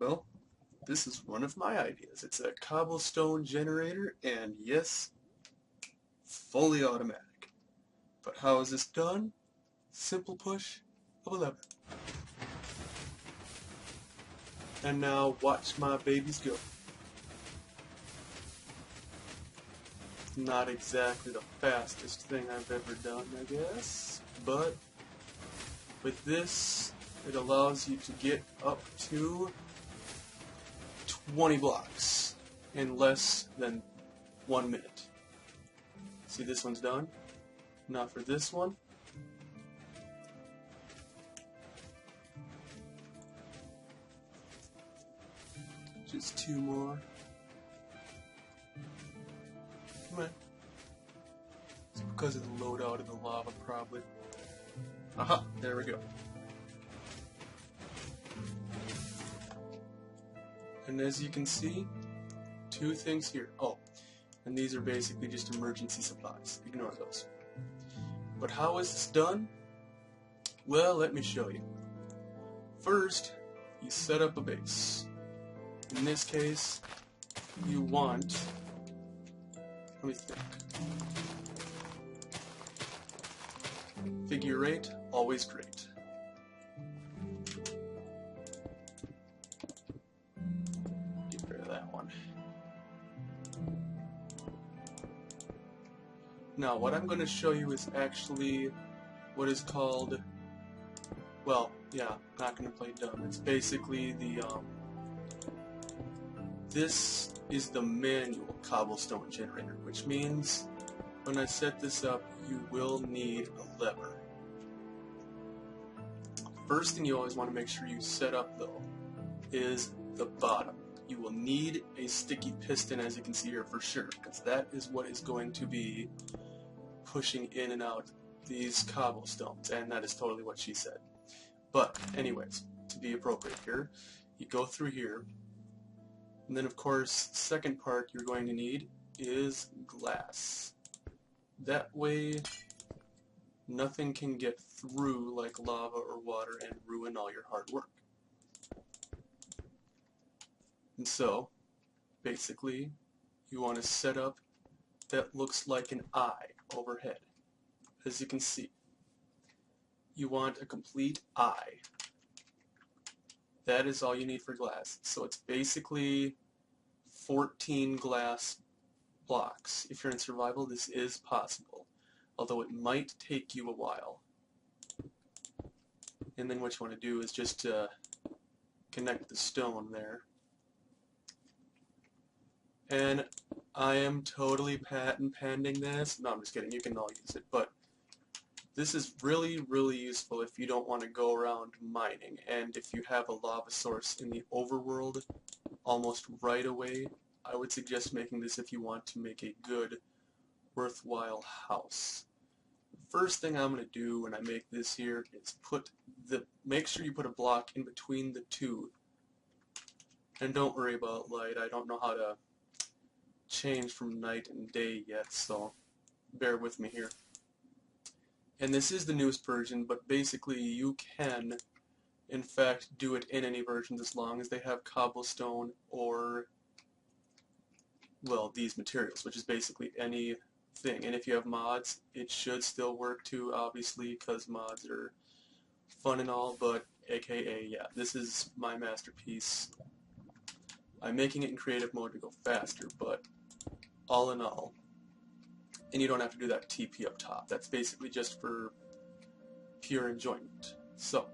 Well, this is one of my ideas. It's a cobblestone generator, and yes, fully automatic. But how is this done? Simple push of a lever. And now watch my babies go. Not exactly the fastest thing I've ever done, I guess, but with this, it allows you to get up to 20 blocks in less than 1 minute. See, this one's done. Now for this one, just 2 more. Come on. It's because of the loadout of the lava, probably. Aha, there we go. And as you can see, 2 things here. Oh, and these are basically just emergency supplies. Ignore those. But how is this done? Well, let me show you. First, you set up a base. In this case, you want... Let me think. Figure 8, always great. Get rid of that one. Now, what I'm going to show you is actually what is called, well, yeah, not going to play dumb. It's basically the, this is the manual cobblestone generator, which means when I set this up, you will need a lever. First thing you always want to make sure you set up, though, is the bottom. You will need a sticky piston, as you can see here, for sure, because that is what is going to be pushing in and out these cobblestones, and that is totally what she said. But anyways, to be appropriate here, you go through here, and then of course, second part you're going to need is glass. That way, nothing can get through like lava or water and ruin all your hard work. And so, basically, you want to set up that looks like an eye overhead. As you can see, you want a complete eye. That is all you need for glass. So it's basically 14 glass blocks. If you're in survival, this is possible, although it might take you a while. And then what you want to do is just connect the stone there. And I am totally patent pending this. No, I'm just kidding. You can all use it. But this is really, really useful if you don't want to go around mining. And if you have a lava source in the overworld almost right away, I would suggest making this if you want to make a good, worthwhile house. The first thing I'm going to do when I make this here is make sure you put a block in between the two. And don't worry about light. I don't know how to change from night and day yet, so bear with me here. And this is the newest version, but basically you can, in fact, do it in any versions as long as they have cobblestone or, well, these materials, which is basically anything. And if you have mods, it should still work too, obviously, because mods are fun and all, but aka, yeah, this is my masterpiece. I'm making it in creative mode to go faster, but all in all, and you don't have to do that TP up top. That's basically just for pure enjoyment. So,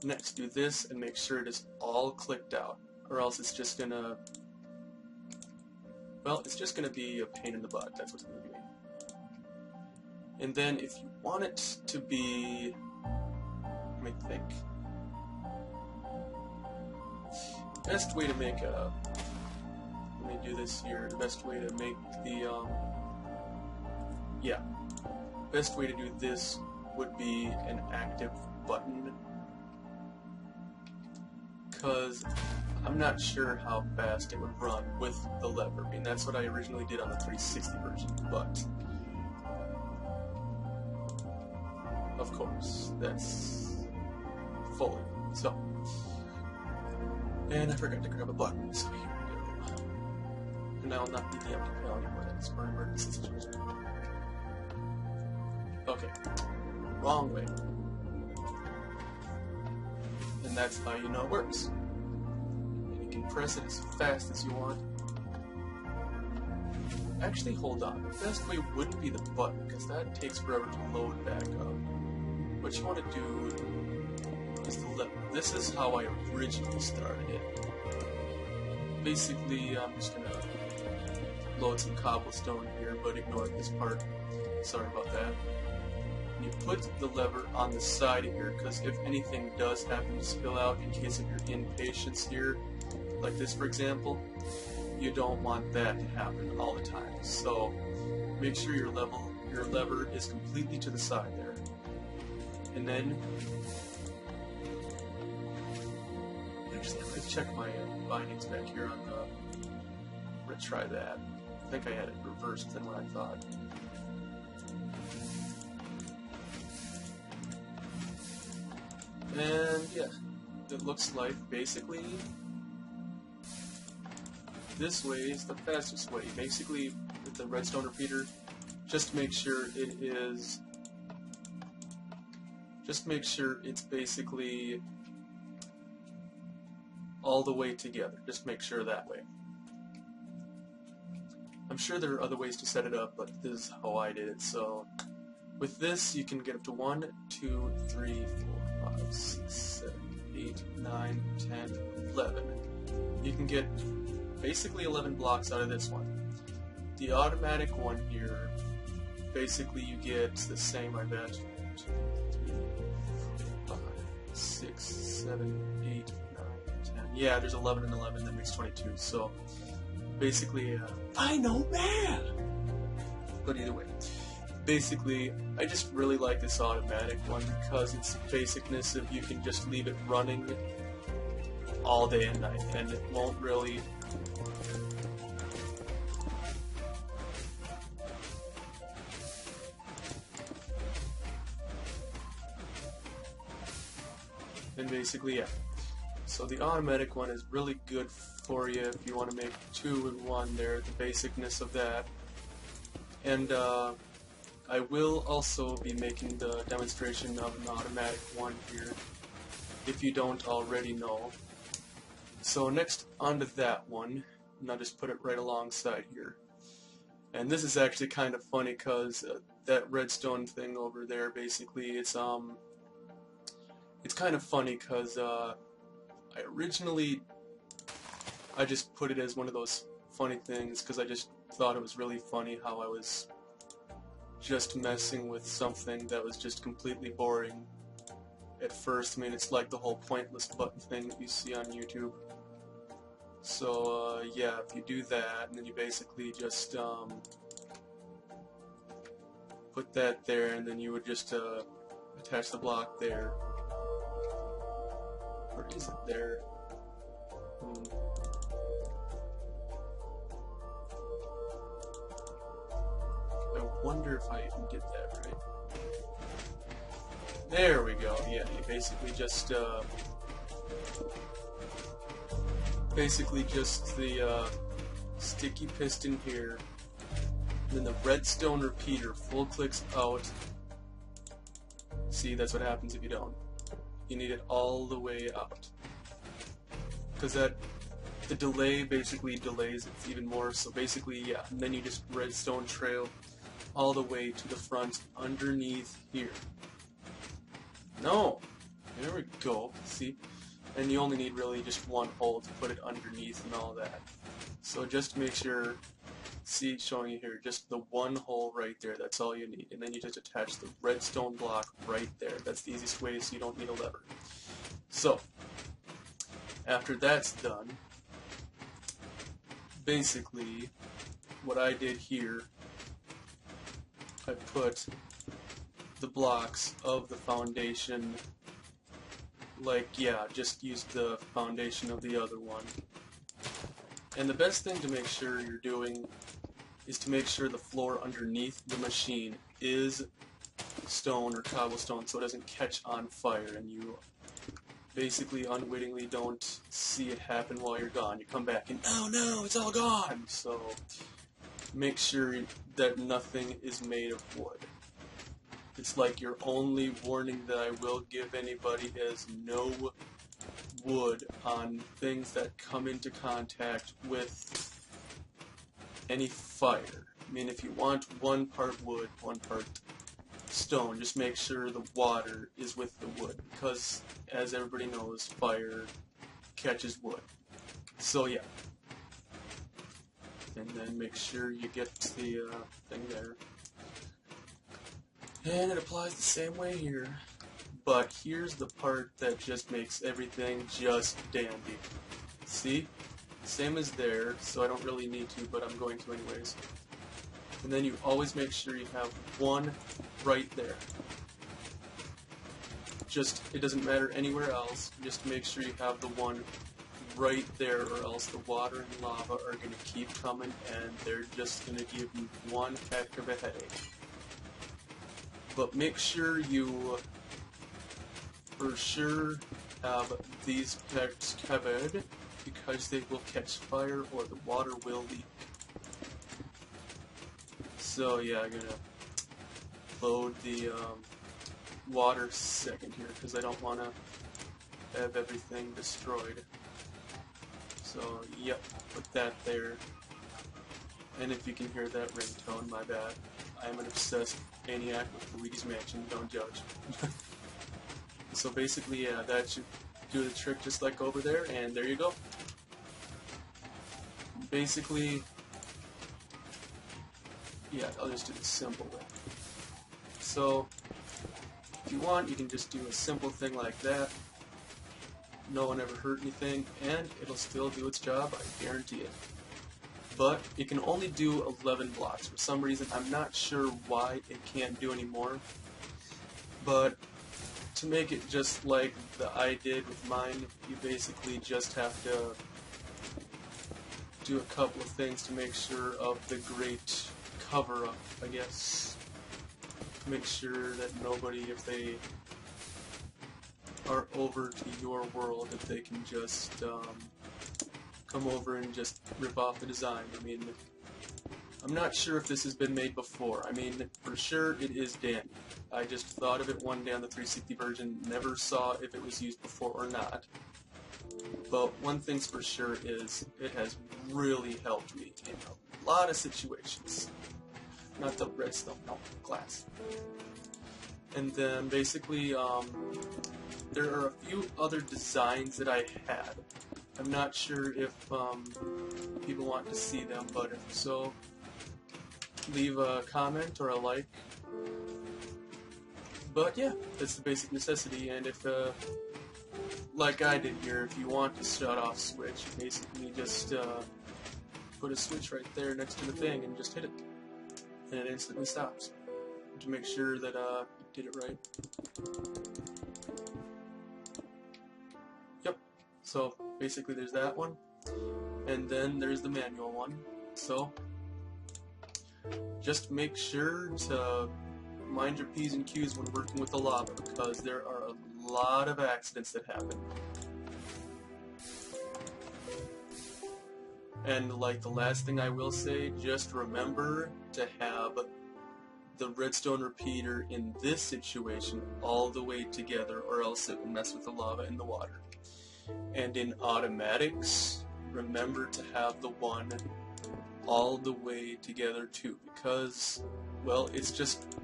next do this and make sure it is all clicked out, or else it's just gonna, well, it's just gonna be a pain in the butt. That's what's gonna be. And then if you want it to be, let me think. Best way to make a, let me do this here, the best way to make the, yeah, best way to do this would be an active button, because I'm not sure how fast it would run with the lever. I mean, that's what I originally did on the 360 version, but of course, that's fully. So, And I forgot to grab a button, so here we go. And I will not need the empty pail anymore, that's for an emergency situation. Okay, wrong way. And that's how you know it works. And you can press it as fast as you want. Actually, hold on. The best way wouldn't be the button, because that takes forever to load back up. What you want to do is the lever. This is how I originally started it. Basically, I'm just going to load some cobblestone here, but ignore this part. Sorry about that. You put the lever on the side here, because if anything does happen to spill out in case of your impatience here, like this for example, you don't want that to happen all the time. So make sure your lever is completely to the side there. And then, actually I'm going to check my bindings back here on the, retry that. I think I had it reversed than what I thought. And yeah, it looks like basically this way is the fastest way. Basically, with the redstone repeater, just make sure it is. Just make sure it's basically all the way together. Just make sure that way. I'm sure there are other ways to set it up, but this is how I did it. So with this, you can get up to 1, 2, 3, 4, 5, 6, 7, 8, 9, 10, 11. You can get basically 11 blocks out of this one. The automatic one here, basically you get the same, I bet. 2, 3, 4, 5, 6, 7, 8, 9, 10. Yeah, there's 11 and 11, that makes 22. So basically, I know man! But either way. Basically, I just really like this automatic one because its basicness of you can just leave it running all day and night, and it won't really and basically, yeah. So the automatic one is really good for you if you want to make 2 in 1 there, the basicness of that. And I will also be making the demonstration of an automatic one here, if you don't already know. So next onto that one, and I'll just put it right alongside here. And this is actually kind of funny because that redstone thing over there, basically, it's kind of funny because I just put it as one of those funny things because I just thought it was really funny how I was just messing with something that was just completely boring at first. I mean, it's like the whole pointless button thing that you see on YouTube. So yeah, if you do that, and then you basically just put that there, and then you would just attach the block there. Or is it there? I wonder if I even did that right. There we go. Yeah, you basically just the sticky piston here, and then the redstone repeater full clicks out. See, that's what happens if you don't. You need it all the way out, because the delay basically delays it even more. So basically, yeah, and then you just redstone trail all the way to the front underneath here. No, there we go. See, and you only need really just one hole to put it underneath and all that. So just make sure, see, it's showing you here, just the one hole right there. That's all you need, and then you just attach the redstone block right there. That's the easiest way, so you don't need a lever. So after that's done, basically what I did here, I put the blocks of the foundation, like, yeah, just use the foundation of the other one. And the best thing to make sure you're doing is to make sure the floor underneath the machine is stone or cobblestone, so it doesn't catch on fire and you basically unwittingly don't see it happen while you're gone. You come back and, oh no, it's all gone! So make sure that nothing is made of wood. It's like your only warning that I will give anybody is no wood on things that come into contact with any fire. I mean, if you want 1 part wood, 1 part stone, just make sure the water is with the wood, because as everybody knows, fire catches wood. So yeah. And then make sure you get the thing there. And it applies the same way here. But here's the part that just makes everything just dandy. See? Same as there, so I don't really need to, but I'm going to anyways. And then you always make sure you have 1 right there. Just, it doesn't matter anywhere else, just make sure you have the 1 right there, or else the water and lava are going to keep coming and they're just going to give you one heck of a headache. But make sure you for sure have these packs covered, because they will catch fire or the water will leak. So yeah, I'm gonna load the water second here because I don't want to have everything destroyed. So yep, put that there. And if you can hear that ringtone, my bad. I am an obsessed maniac with Luigi's Mansion, don't judge. So basically, yeah, that should do the trick just like over there, and there you go. Basically, yeah, I'll just do the simple way. So, if you want, you can just do a simple thing like that. No one ever hurt anything, and it'll still do its job, I guarantee it. But it can only do 11 blocks. For some reason, I'm not sure why it can't do any more. But to make it just like I did with mine, you basically just have to do a couple of things to make sure of the great cover-up, I guess. Make sure that nobody, if they are over to your world, if they can just come over and just rip off the design. I mean, I'm not sure if this has been made before. I mean, for sure it is dandy. I just thought of it one day on the 360 version, never saw if it was used before or not. But one thing's for sure is it has really helped me in a lot of situations. Not the redstone, no, glass. And then basically, there are a few other designs that I had. I'm not sure if people want to see them, but if so, leave a comment or a like. But yeah, that's the basic necessity, and if, like I did here, if you want to shut off switch, basically just put a switch right there next to the thing and just hit it, and it instantly stops. To make sure that you did it right. Yep, so basically there's that one, and then there's the manual one. So just make sure to mind your P's and Q's when working with the lava, because there are a lot of accidents that happen. And like the last thing I will say, just remember to have the redstone repeater in this situation all the way together, or else it will mess with the lava and the water. And in automatics, remember to have the one all the way together too, because, well, it's just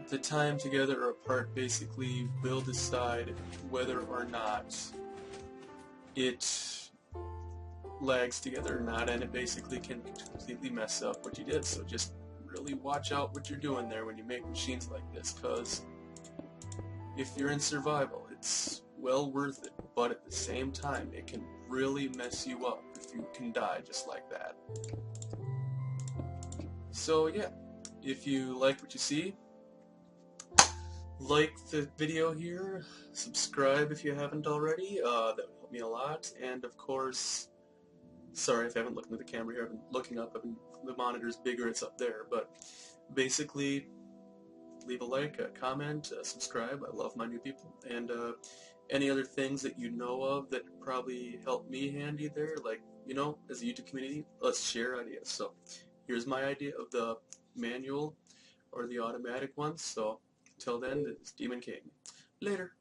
the time together or apart basically will decide whether or not it lags together or not, and it basically can completely mess up what you did. So just really watch out what you're doing there when you make machines like this, because if you're in survival, it's well worth it, but at the same time, it can really mess you up if you can die just like that. So yeah, if you like what you see, like the video here, subscribe if you haven't already, that would help me a lot, and of course, sorry if I haven't looked at the camera here, I've been looking up, the monitor's bigger, it's up there, but basically, leave a like, a comment, subscribe. I love my new people. And any other things that you know of that probably help me handy there, like, as a YouTube community, let's share ideas. So here's my idea of the manual or the automatic one. So until then, this is Demonking. Later.